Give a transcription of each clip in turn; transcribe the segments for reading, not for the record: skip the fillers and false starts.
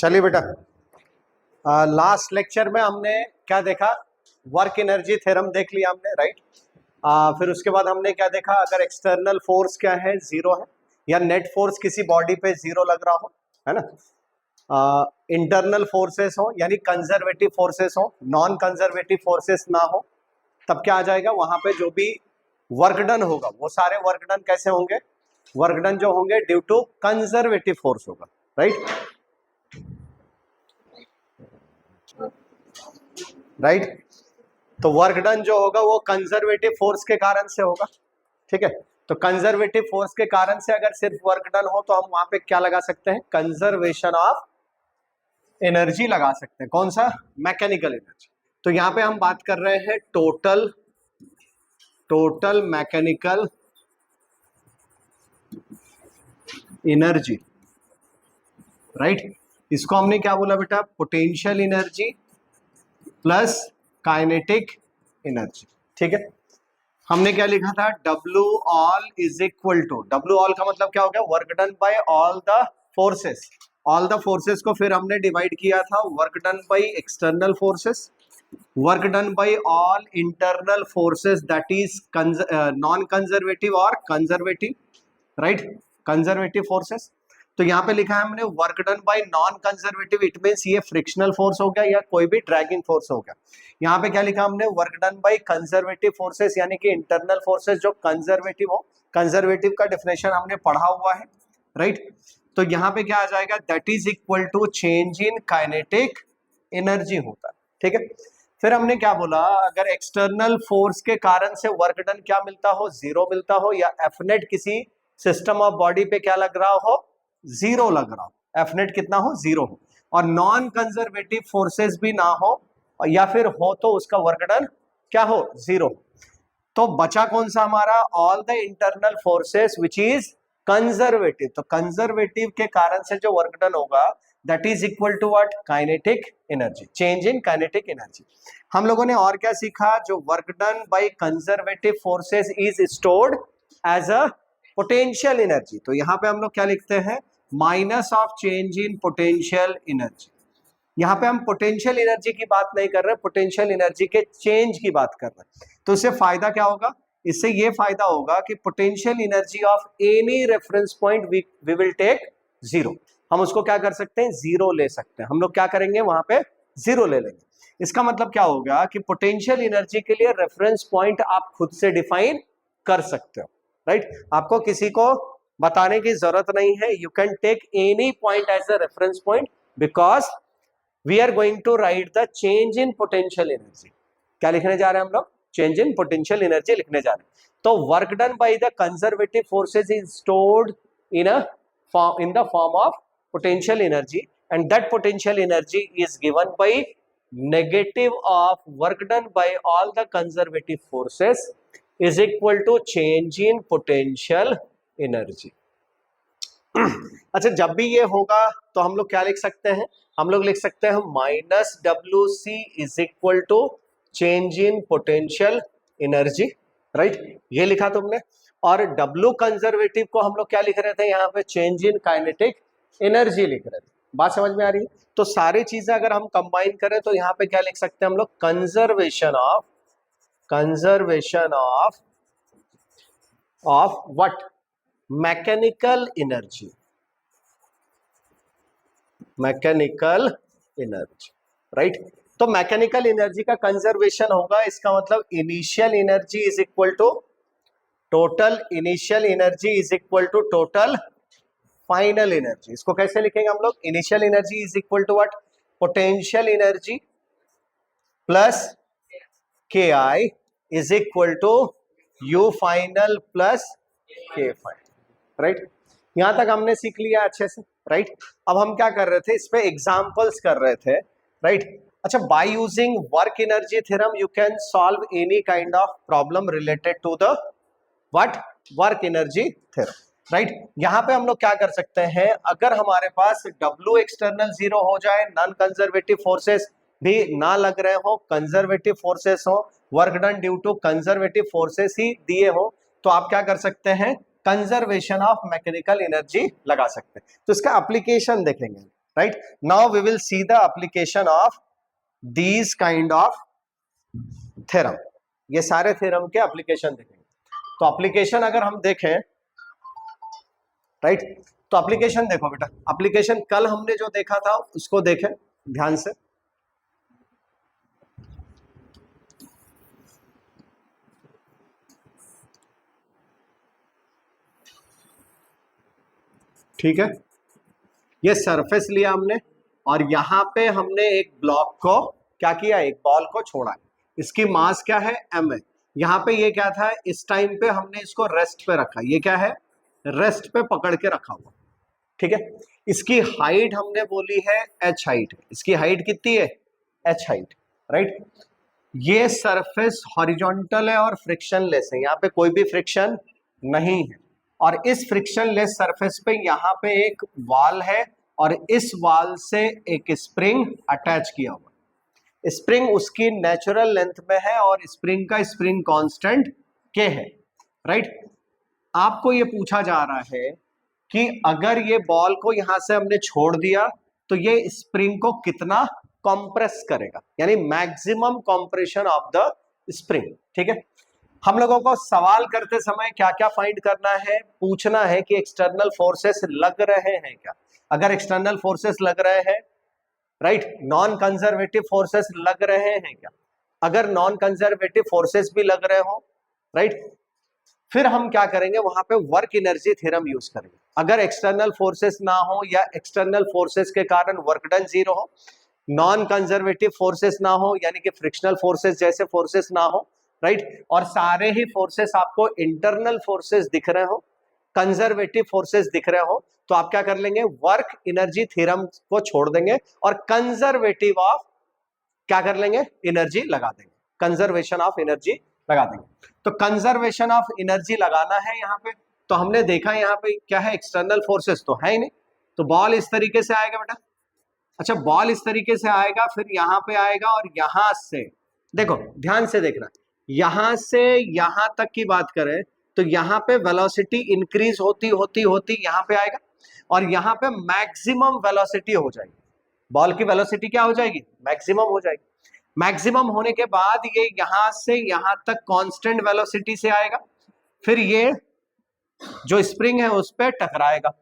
चलिए बेटा, last lecture में हमने क्या देखा? वर्क एनर्जी थ्योरम देख लिया हमने, राइट। फिर उसके बाद हमने क्या देखा? अगर एक्सटर्नल फोर्स क्या है, जीरो है, या नेट फोर्स किसी बॉडी पे जीरो लग रहा हो, है ना, इंटरनल फोर्सेस हो यानी कंजर्वेटिव फोर्सेस हो, नॉन कंजर्वेटिव फोर्सेस ना हो, तब क्या आ जाएगा? वहां पे जो भी वर्क डन होगा वो सारे वर्क डन कैसे होंगे? वर्क डन जो होंगे ड्यू टू कंजर्वेटिव फोर्स होगा, राइट। राइट, तो वर्क डन जो होगा वो कंजर्वेटिव फोर्स के कारण से होगा, ठीक है। तो कंजर्वेटिव फोर्स के कारण से अगर सिर्फ वर्क डन हो तो हम वहां पे क्या लगा सकते हैं? कंजर्वेशन ऑफ एनर्जी लगा सकते हैं। कौन सा? Mechanical energy. तो यहां पे हम बात कर रहे हैं टोटल मैकेनिकल एनर्जी, राइट। इसको हमने क्या बोला बेटा? Potential energy plus kinetic energy, ठीक है। हमने क्या लिखा था? W all is equal to, W all का मतलब क्या हो गया? Work done by all the forces. All the forces को फिर हमने डिवाइड किया था work done by external forces, work done by all internal forces that is non conservative और कंजर्वेटिव, राइट, कंजर्वेटिव फोर्सेस। तो यहाँ पे लिखा है हमने work done bye non conservative, it means ये फ्रिक्शनल फोर्स हो गया या कोई भी ड्रैगिंग फोर्स हो गया। यहाँ पे क्या लिखा हमने? Work done by conservative forces यानी कि इंटरनल फोर्सेस जो कंजर्वेटिव हो। कंजर्वेटिव का डेफिनेशन हमने पढ़ा हुआ है, राइट। तो यहाँ पे क्या आ जाएगा? That is equal to change in kinetic energy होता है, ठीक है। फिर हमने क्या बोला? अगर एक्सटर्नल फोर्स के कारण से वर्क डन क्या मिलता हो? जीरो मिलता हो, या एफ नेट किसी सिस्टम ऑफ बॉडी पे क्या लग रहा हो? जीरो लग रहा हो, एफ नेट कितना हो? जीरो हो, और नॉन कंजर्वेटिव फोर्सेस भी ना हो, या फिर हो तो उसका वर्क डन क्या हो? जीरो। तो बचा कौन सा हमारा? All the internal forces which is conservative. तो कंजर्वेटिव के कारण से जो वर्क डन होगा that is equal to what? Kinetic energy, change in kinetic energy. हम लोगों ने और क्या सीखा? जो work done by conservative forces is stored as a potential energy. तो यहां पे हम लोग क्या लिखते हैं? Minus of change in potential energy. यहां पे हम पोटेंशियल एनर्जी की बात नहीं कर रहे, पोटेंशियल एनर्जी के चेंज की बात कर रहे हैं। तो इससे फायदा क्या होगा? इससे ये फायदा होगा कि potential energy of any reference point we will take zero. हम उसको क्या कर सकते हैं? जीरो ले सकते हैं। हम लोग क्या करेंगे? वहां पे जीरो ले लेंगे। इसका मतलब क्या होगा कि पोटेंशियल एनर्जी के लिए रेफरेंस पॉइंट आप खुद से डिफाइन कर सकते हो, राइट। आपको किसी को बताने की जरूरत नहीं है। You can take any point as a reference point because we are going to write the change in potential energy. क्या लिखने जा रहे हैं हम लोग? चेंज इन पोटेंशियल एनर्जी लिखने जा रहे हैं। तो work done by the conservative forces is stored in the form of potential energy, and that potential energy is given by negative of work done by all the conservative forces is equal to change in potential energy. अच्छा, जब भी ये होगा तो हम लोग क्या लिख सकते हैं? हम लोग लिख सकते हैं minus W C is equal to change in potential energy, right, ये लिखा तुमने। और डब्ल्यू कंजर्वेटिव को हम लोग क्या लिख रहे थे? यहाँ पे चेंज इन काइनेटिक एनर्जी लिख रहे थे। बात समझ में आ रही है? तो सारी चीजें अगर हम कंबाइन करें तो यहाँ पे क्या लिख सकते हैं हम लोग? Conservation of what? Mechanical energy, right. तो मैकेनिकल एनर्जी का कंजर्वेशन होगा, इसका मतलब initial energy is equal to total initial energy is equal to total final energy. इसको कैसे लिखेंगे हम लोग? Initial energy is equal to what? Potential energy plus K I is equal to U final plus K final, right. यहां तक हमने सीख लिया अच्छे से, राइट। अब हम क्या कर रहे थे? इस पे एग्जांपल्स कर रहे थे, राइट। अच्छा, by using work energy theorem you can solve any kind of problem related to the what? Work energy theorem, right. यहां पे हम लोग क्या कर सकते हैं? अगर हमारे पास W एक्सटर्नल जीरो हो जाए, नॉन कंजर्वेटिव फोर्सेस भी ना लग रहे हो, कंजर्वेटिव फोर्सेस हो, work done due to conservative forces ही दिए हो, तो आप क्या कर सकते हैं? कंजर्वेशन ऑफ मैकेनिकल एनर्जी लगा सकते हैं। तो इसका एप्लीकेशन देखेंगे। Right? Now we will see the application of these kind of theorem. ये सारे थ्योरम के एप्लीकेशन देखेंगे। तो एप्लीकेशन अगर हम देखें, राइट, तो एप्लीकेशन देखो बेटा, एप्लीकेशन कल हमने जो देखा था उसको देखें ध्यान से। ठीक है, ये सरफेस लिया हमने और यहां पे हमने एक ब्लॉक को क्या किया, एक बॉल को छोड़ा है। इसकी मास क्या है, m है। यहाँ पे ये क्या था, इस टाइम पे हमने इसको रेस्ट पे रखा, ये क्या है, रेस्ट पे पकड़ के रखा हुआ। ठीक है, इसकी हाइट हमने बोली है h हाइट, इसकी हाइट कितनी है, h हाइट, राइट। ये सरफेस हॉरिजॉन्टल है और फ्रिक्शनलेस है, यहाँ पे कोई भी फ्रिक्शन नहीं है। और इस फ्रिक्शनलेस सरफेस पे यहाँ पे एक वॉल है और इस वॉल से एक स्प्रिंग अटैच किया हुआ। स्प्रिंग उसकी नेचुरल लेंथ में है और स्प्रिंग का स्प्रिंग कांस्टेंट K है, राइट। आपको ये पूछा जा रहा है कि अगर ये बॉल को यहां से हमने छोड़ दिया तो ये स्प्रिंग को कितना कंप्रेस करेगा, यानी maximum compression of the spring. ठीक है, हम लोगों को सवाल करते समय क्या क्या फाइंड करना है, पूछना है कि एक्सटर्नल फोर्सेस लग रहे हैं क्या। अगर एक्सटर्नल फोर्सेस लग रहे हैं, राइट, नॉन कंजर्वेटिव फोर्सेस लग रहे हैं क्या। अगर नॉन कंजर्वेटिव फोर्सेस भी लग रहे हो, राइट, फिर हम क्या करेंगे, वहां पे वर्क एनर्जी थ्योरम यूज करेंगे। अगर एक्सटर्नल फोर्सेस ना हो या एक्सटर्नल फोर्सेस के कारण वर्क डन जीरो हो, नॉन कंजर्वेटिव फोर्सेस ना हो यानी कि फ्रिक्शनल फोर्सेस जैसे फोर्सेस ना हो, राइट, और सारे ही फोर्सेस आपको इंटरनल फोर्सेस दिख रहे हो, कंजर्वेटिव फोर्सेस दिख रहे हो, तो आप क्या कर लेंगे, वर्क एनर्जी थ्योरम को छोड़ देंगे और कंजर्वेटिव ऑफ क्या कर लेंगे, एनर्जी लगा देंगे, कंजर्वेशन ऑफ एनर्जी लगा देंगे। तो कंजर्वेशन ऑफ एनर्जी लगाना है यहाँ पे, तो हमने देखा यहाँ पे क्या है, एक्सटर्नल फोर्सेस तो है ही नहीं, तो बॉल इस तरीके से आएगा बेटा। अच्छा, बॉल इस तरीके से आएगा, फिर यहाँ पे आएगा और यहां से देखो, ध्यान से देखना, यहां से यहां तक की बात करें तो यहाँ पे वेलोसिटी इंक्रीज होती होती होती यहाँ पे आएगा और यहाँ पे मैक्सिमम वेलोसिटी हो जाएगी। बॉल की वेलोसिटी क्या हो जाएगी, मैक्सिमम हो जाएगी। मैक्सिमम होने के बाद ये यहां से यहां तक कांस्टेंट वेलोसिटी से आएगा, फिर ये जो स्प्रिंग है उस पर टकराएगा,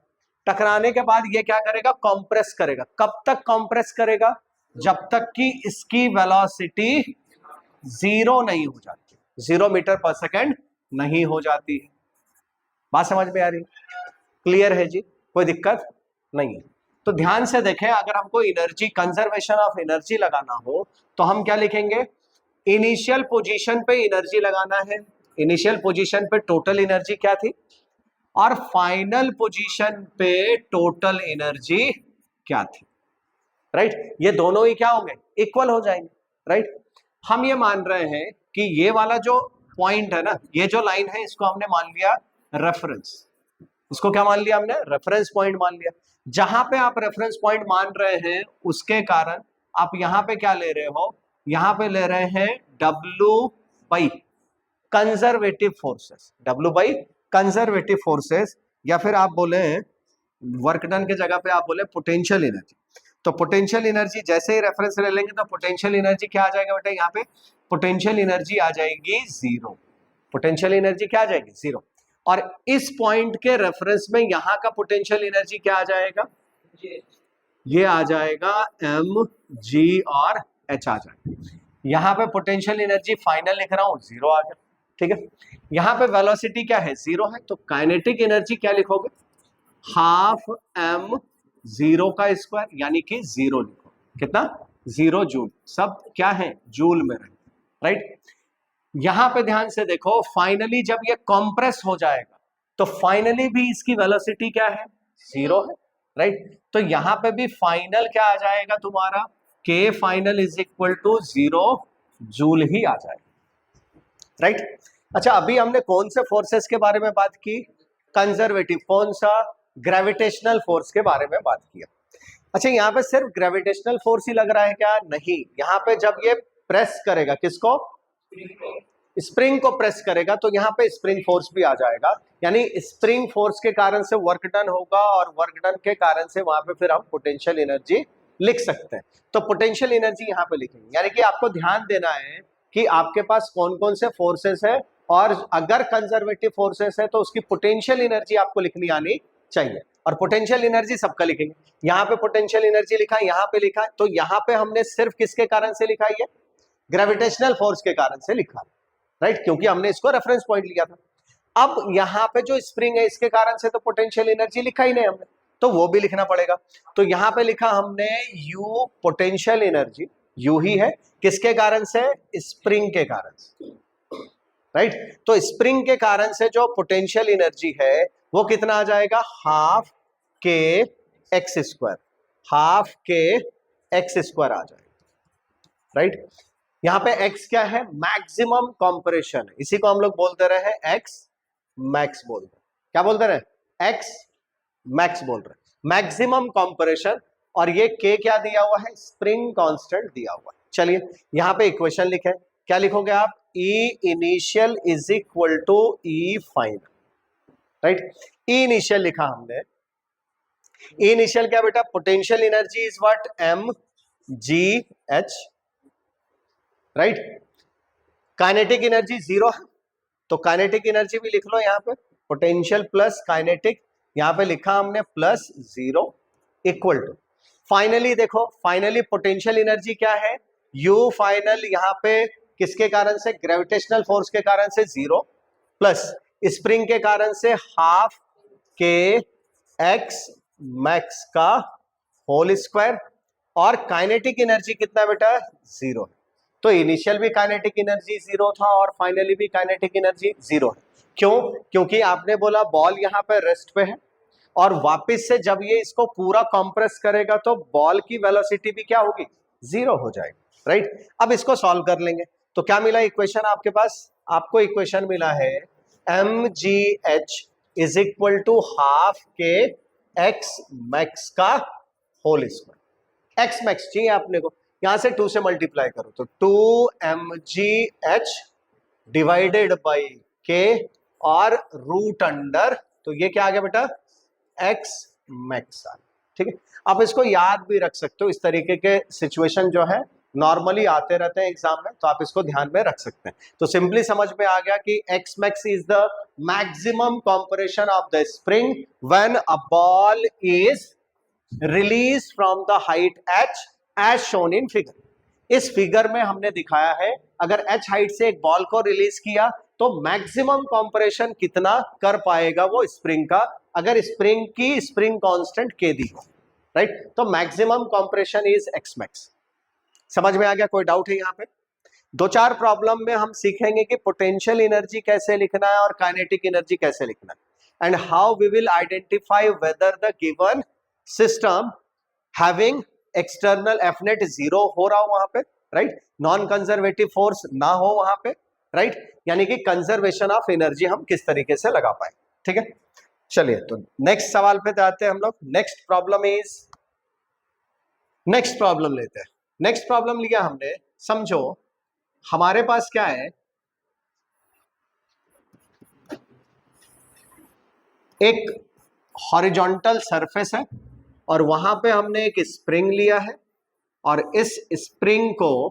टकराने के बाद ये क्या करेगा, कंप्रेस करेगा। कब तक कंप्रेस करेगा, जब तक कि इसकी वेलोसिटी जीरो नहीं हो जाती, 0 मीटर पर सेकेंड नहीं हो जाती है। बात समझ में आ रही, क्लियर है जी, कोई दिक्कत नहीं है। तो ध्यान से देखें, अगर हमको एनर्जी, कंजर्वेशन ऑफ एनर्जी लगाना हो तो हम क्या लिखेंगे, इनिशियल पोजीशन पे एनर्जी लगाना है। इनिशियल पोजीशन पे टोटल एनर्जी क्या थी और फाइनल पोजीशन पे टोटल एनर्जी क्या थी, राइट। ये दोनों ही क्या होंगे, इक्वल हो जाएंगे, राइट। हम ये मान रहे हैं कि ये वाला जो पॉइंट है ना, ये जो लाइन है, इसको हमने मान लिया रेफरेंस। इसको क्या मान लिया हमने, रेफरेंस पॉइंट मान लिया। जहां पे आप रेफरेंस पॉइंट मान रहे हैं उसके कारण आप यहां पे क्या ले रहे हो, यहां पे ले रहे हैं W by conservative forces, W by conservative forces, या फिर आप बोले वर्क डन के जगह पे आप बोले पोटेंशियल एनर्जी। तो पोटेंशियल एनर्जी जैसे ही रेफरेंस ले लेंगे तो पोटेंशियल एनर्जी क्या आ जाएगा बेटा, यहाँ पे पोटेंशियल एनर्जी आ जाएगी जीरो। पोटेंशियल एनर्जी क्या आ जाएगी, जीरो। और इस पॉइंट के रेफरेंस में यहाँ का पोटेंशियल एनर्जी क्या आ जाएगा, ये आ जाएगा mg और h आ जाएगा। यहाँ पे पोटेंशियल एनर्जी फाइनल लिख रहा हूँ, जीरो आ गया। ठीक है, यहाँ पे वेलोसिटी क्या है, जीरो है, तो काइनेटिक एनर्जी क्या लिखोगे, हाफ m जीरो का स्क्वायर, यानी कि जीरो लिखो, कितना, 0 जूल। सब क्या है, जूल में रहे, राइट। यहां पे ध्यान से देखो, फाइनली जब ये कंप्रेस हो जाएगा तो फाइनली भी इसकी वेलोसिटी क्या है, जीरो है, राइट। तो यहां पे भी फाइनल क्या आ जाएगा तुम्हारा, K final is equal to 0 joule ही आ जाएगा, राइट। अच्छा, अभी हमने कौन से फोर्सेस के बारे में बात की, कंजर्वेटिव, कौन सा, ग्रेविटेशनल फोर्स के बारे में बात किया। अच्छा, यहाँ पे सिर्फ ग्रेविटेशनल फोर्स ही लग रहा है क्या, नहीं, यहाँ पे जब ये प्रेस करेगा किसको, स्प्रिंग को प्रेस करेगा तो यहाँ पे स्प्रिंग फोर्स भी आ जाएगा, यानी स्प्रिंग फोर्स के कारण से वर्क डन होगा और वर्क डन के कारण से वहां पे फिर हम पोटेंशियल एनर्जी लिख सकते हैं। तो पोटेंशियल एनर्जी यहाँ पे लिखेंगे, यानी कि आपको ध्यान देना है कि आपके पास कौन कौन से फोर्सेस है, और अगर कंजर्वेटिव फोर्सेस है तो उसकी पोटेंशियल एनर्जी आपको लिखनी आनी चाहिए। और पोटेंशियल एनर्जी सबका लिखेंगे, यहाँ पे पोटेंशियल एनर्जी लिखा है, यहाँ पे लिखा है, तो यहाँ पे हमने सिर्फ किसके कारण से लिखा है, ग्रेविटेशनल फोर्स के कारण से लिखा है, राइट, क्योंकि हमने इसको रेफरेंस पॉइंट लिया था। अब यहाँ पे जो स्प्रिंग है इसके कारण से तो पोटेंशियल एनर्जी लिखा ही नहीं हमने, तो वो भी लिखना पड़ेगा। तो यहाँ पे लिखा हमने यू पोटेंशियल एनर्जी, यू ही है, किसके कारण से, स्प्रिंग के कारण से, राइट। तो स्प्रिंग के कारण से जो पोटेंशियल एनर्जी है वो कितना आ जाएगा, half k x square, half k x square आ जाएगा, राइट। यहाँ पे x क्या है, मैक्सिमम कंप्रेशन है, इसी को हम लोग बोलते रहे हैं x मैक्स बोलते हैं, क्या बोलते रहे, x मैक्स बोल रहे हैं, मैक्सिमम कंप्रेशन। और ये k क्या दिया हुआ है, स्प्रिंग कांस्टेंट दिया हुआ है। चलिए यहाँ पे इक्वेशन लिखे, क्या लिखोगे आप, E initial is equal to E final, right. E initial लिखा हमने, E इनिशियल क्या बेटा, potential energy is what, mgh, right. Kinetic energy 0 है, तो काइनेटिक एनर्जी भी लिख लो यहाँ पे, पोटेंशियल प्लस काइनेटिक, यहाँ पे लिखा हमने प्लस 0 इक्वल टू, फाइनली देखो, फाइनली पोटेंशियल एनर्जी क्या है, यू फाइनल, यहाँ पे किसके कारण से, ग्रेविटेशनल फोर्स के कारण से 0 प्लस स्प्रिंग के कारण से हाफ के एक्स मैक्स का होल स्क्वायर, और काइनेटिक एनर्जी कितना बेटा, 0 है। तो इनिशियल भी काइनेटिक एनर्जी 0 था और फाइनली भी काइनेटिक एनर्जी 0 है। क्यों, क्योंकि आपने बोला बॉल यहाँ पे रेस्ट पे है, और वापस से जब ये इसको पूरा कंप्रेस करेगा तो बॉल की वेलोसिटी भी क्या होगी, 0 हो जाएगी, राइट। अब इसको सॉल्व कर लेंगे, तो क्या मिला इक्वेशन आपके पास, आपको इक्वेशन मिला है mgh is equal to half k x max का होल स्क्वायर। एक्स मैक्स चाहिए आपने को, यहां से 2 से मल्टीप्लाई करो तो 2mgh डिवाइडेड बाई k और रूट अंडर, तो ये क्या आ गया बेटा, x मैक्स आ, ठीक है। आप इसको याद भी रख सकते हो, इस तरीके के सिचुएशन जो है नॉर्मली आते रहते हैं एग्जाम में, तो आप इसको ध्यान में रख सकते हैं। तो सिंपली समझ में आ गया कि x max is the maximum compression of the spring when a ball is release from the height h as shown in figure. इस फिगर में हमने दिखाया है अगर h हाइट से एक बॉल को रिलीज किया तो मैक्सिमम कंप्रेशन कितना कर पाएगा वो स्प्रिंग का, अगर स्प्रिंग की स्प्रिंग कांस्टेंट k दी हो, राइट। तो maximum compression is x max. समझ में आ गया, कोई डाउट है यहाँ पे? 2-4 प्रॉब्लम में हम सीखेंगे कि पोटेंशियल एनर्जी कैसे लिखना है और काइनेटिक एनर्जी कैसे लिखना है, and how we will identify whether the given system having external F net 0 हो रहा हो वहां पे, राइट, नॉन कंजर्वेटिव फोर्स ना हो वहां पे, राइट, यानी कि कंजर्वेशन ऑफ एनर्जी हम किस तरीके से लगा पाए, ठीक है। चलिए तो नेक्स्ट सवाल पे जाते हैं हम लोग। नेक्स्ट प्रॉब्लम लेते हैं। नेक्स्ट प्रॉब्लम लिया हमने, समझो हमारे पास क्या है, एक हॉरिजॉन्टल सरफेस है और वहां पे हमने एक स्प्रिंग लिया है, और इस स्प्रिंग को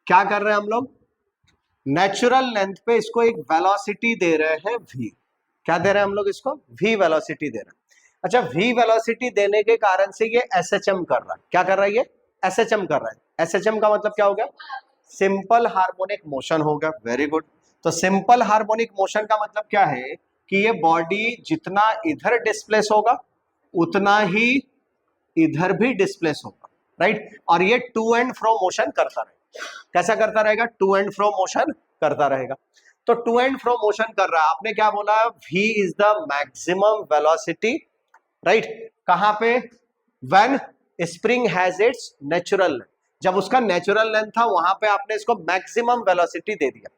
क्या कर रहे हैं हम लोग, नेचुरल लेंथ पे इसको एक वेलोसिटी दे रहे हैं v। क्या दे रहे हैं हम लोग इसको, v वेलोसिटी दे रहे हैं। अच्छा, v वेलोसिटी देने के कारण से ये SHM कर रहा है, क्या कर रहा है ये, SHM कर रहा है। SHM का मतलब क्या हो गया, सिंपल हार्मोनिक मोशन होगा, वेरी गुड। तो सिंपल हार्मोनिक मोशन का मतलब क्या है कि ये बॉडी जितना इधर डिस्प्लेस होगा उतना ही इधर भी डिस्प्लेस होगा, राइट, और ये टू एंड फ्रो मोशन करता रहेगा। कैसा करता रहेगा, टू एंड फ्रो मोशन करता रहेगा। तो टू एंड फ्रो मोशन कर रहा है, आपने क्या बोला, v is the maximum velocity, right, कहां पे, when spring has its natural, जब उसका नेचुरल लेंथ था वहां पे आपने इसको मैक्सिमम वेलोसिटी दे दिया।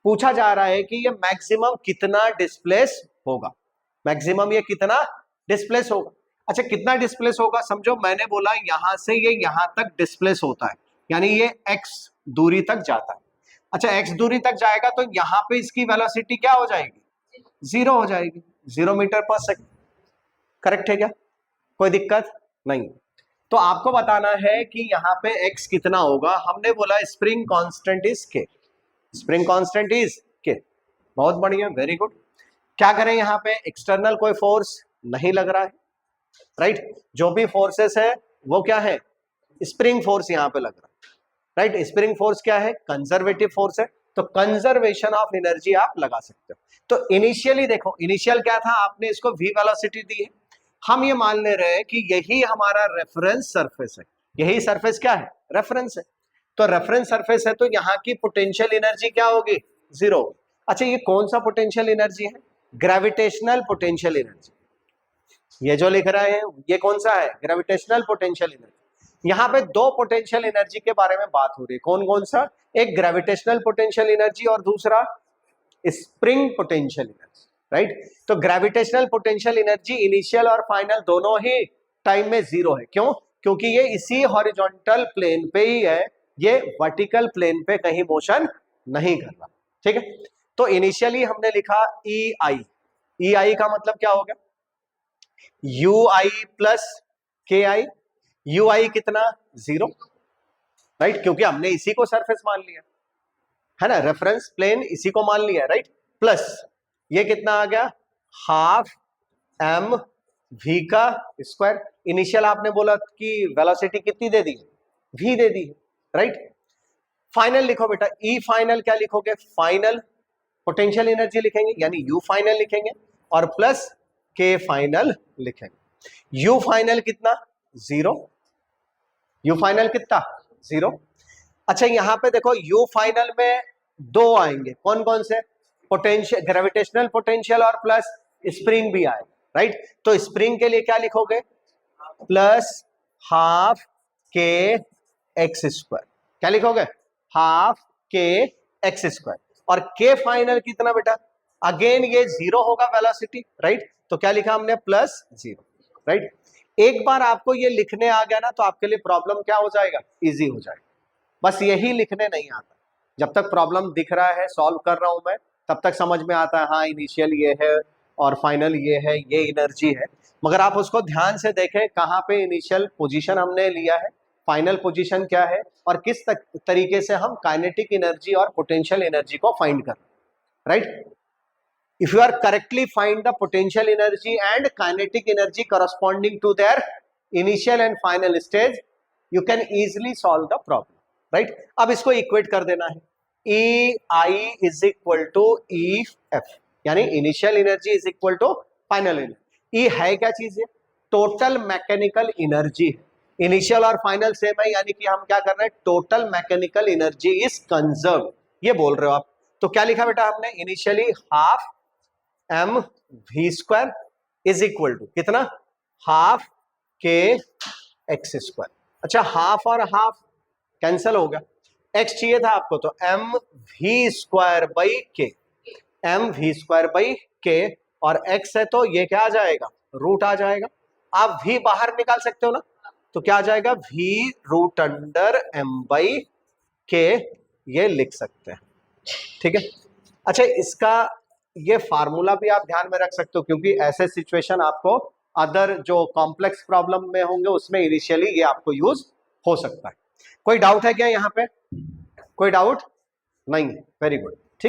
पूछा जा रहा है कि ये मैक्सिमम कितना डिस्प्लेस होगा, मैक्सिमम ये कितना डिस्प्लेस होगा। अच्छा, कितना डिस्प्लेस होगा, समझो मैंने बोला यहां से ये यहां तक डिस्प्लेस होता है, यानी ये x दूरी तक जाता है। अच्छा x दूरी तक जाएगा तो यहां पे इसकी वेलोसिटी क्या हो जाएगी, 0 हो जाएगी, 0 मीटर पर सेकंड। करेक्ट है क्या, कोई दिक्कत नहीं। तो आपको बताना है कि यहाँ पे x कितना होगा। हमने बोला spring constant is k, spring constant is k। बहुत बढ़िया, वेरी गुड। क्या करें, यहाँ पे एक्सटर्नल कोई फोर्स नहीं लग रहा है, राइट। जो भी फोर्सेस है वो क्या है, स्प्रिंग फोर्स यहाँ पे लग रहा है, राइट। स्प्रिंग फोर्स क्या है, कंजर्वेटिव फोर्स है, तो कंजर्वेशन ऑफ एनर्जी आप लगा सकते हो। तो इनिशियली देखो, इनिशियल क्या था, आपने इसको v वेलोसिटी दी है। हम ये मान ले रहे हैं कि यही हमारा रेफरेंस सरफेस है, यही सरफेस क्या है, रेफरेंस है। तो रेफरेंस सरफेस है तो यहाँ की पोटेंशियल एनर्जी क्या होगी, 0। अच्छा, ये कौन सा पोटेंशियल एनर्जी है, ग्रेविटेशनल पोटेंशियल एनर्जी। ये जो लिख रहे हैं ये कौन सा है, ग्रेविटेशनल पोटेंशियल एनर्जी। यहाँ पे दो पोटेंशियल एनर्जी के बारे में बात हो रही है, कौन कौन सा, एक ग्रेविटेशनल पोटेंशियल एनर्जी और दूसरा स्प्रिंग पोटेंशियल एनर्जी, राइट। तो ग्रेविटेशनल पोटेंशियल एनर्जी इनिशियल और फाइनल दोनों ही टाइम में 0 है। क्यों, क्योंकि ये इसी हॉरिजॉन्टल प्लेन पे ही है, ये वर्टिकल प्लेन पे कहीं मोशन नहीं कर रहा, ठीक है। तो इनिशियली हमने लिखा ई आई का मतलब क्या हो गया, you I plus K I. You आई कितना, 0, राइट, क्योंकि हमने इसी को सरफेस मान लिया है ना, रेफरेंस प्लेन इसी को मान लिया, राइट। प्लस ये कितना आ गया, हाफ एम वी का स्क्वायर। इनिशियल आपने बोला कि वेलोसिटी कितनी दे दी, v दे दी, राइट। फाइनल लिखो बेटा, ई फाइनल क्या लिखोगे, फाइनल पोटेंशियल एनर्जी लिखेंगे, यानी यू फाइनल लिखेंगे, और प्लस के फाइनल लिखेंगे। यू फाइनल कितना, 0, यू फाइनल कितना, 0। अच्छा, यहां पे देखो यू फाइनल में दो आएंगे, कौन कौन से, पोटेंशियल, ग्रेविटेशनल पोटेंशियल और प्लस स्प्रिंग भी आए, राइट। तो स्प्रिंग के लिए क्या लिखोगे, plus half k x square. क्या लिखोगे, हाफ के एक्स स्क्वायर। और के फाइनल कितना बेटा, अगेन ये 0 होगा वेलोसिटी, राइट। तो क्या लिखा हमने, प्लस 0, राइट। एक बार आपको ये लिखने आ गया ना तो आपके लिए प्रॉब्लम क्या हो जाएगा, इजी हो जाएगा। बस यही लिखने नहीं आता, जब तक प्रॉब्लम दिख रहा है, सॉल्व कर रहा हूं मैं, तब तक समझ में आता है, हाँ इनिशियल ये है और फाइनल ये है, ये एनर्जी है। मगर आप उसको ध्यान से देखें, कहाँ पे इनिशियल पोजीशन हमने लिया है, फाइनल पोजीशन क्या है, और किस तरीके से हम काइनेटिक एनर्जी और पोटेंशियल एनर्जी को फाइंड कर, right. If you are correctly find the potential energy and kinetic energy corresponding to their initial and final stage, you can easily solve the problem, right? अब इसको equate कर देना है, E I is equal to E F, यानी initial energy is equal to final energy. E है क्या चीज है, टोटल मैकेनिकल एनर्जी है। इनिशियल और फाइनल सेम है, यानी कि हम क्या कर रहे हैं, total mechanical energy is conserve, ये बोल रहे हो आप। तो क्या लिखा बेटा हमने, initially half m v square is equal to कितना, हाफ के एक्स स्क्वायर। अच्छा, हाफ और हाफ कैंसल हो गया, एक्स चाहिए था आपको, तो m v square by k, m v square by k, और एक्स है तो ये क्या आ जाएगा, रूट आ जाएगा। आप वी बाहर निकाल सकते हो ना, तो क्या आ जाएगा, v root under m by k, ये लिख सकते हैं, ठीक है। अच्छा, इसका ये फार्मूला भी आप ध्यान में रख सकते हो, क्योंकि ऐसे सिचुएशन आपको अदर जो कॉम्प्लेक्स प्रॉब्लम में होंगे उसमें इनिशियली ये आपको यूज हो सकता है। कोई डाउट है क्या यहाँ पे, कोई डाउट नहीं, वेरी गुड।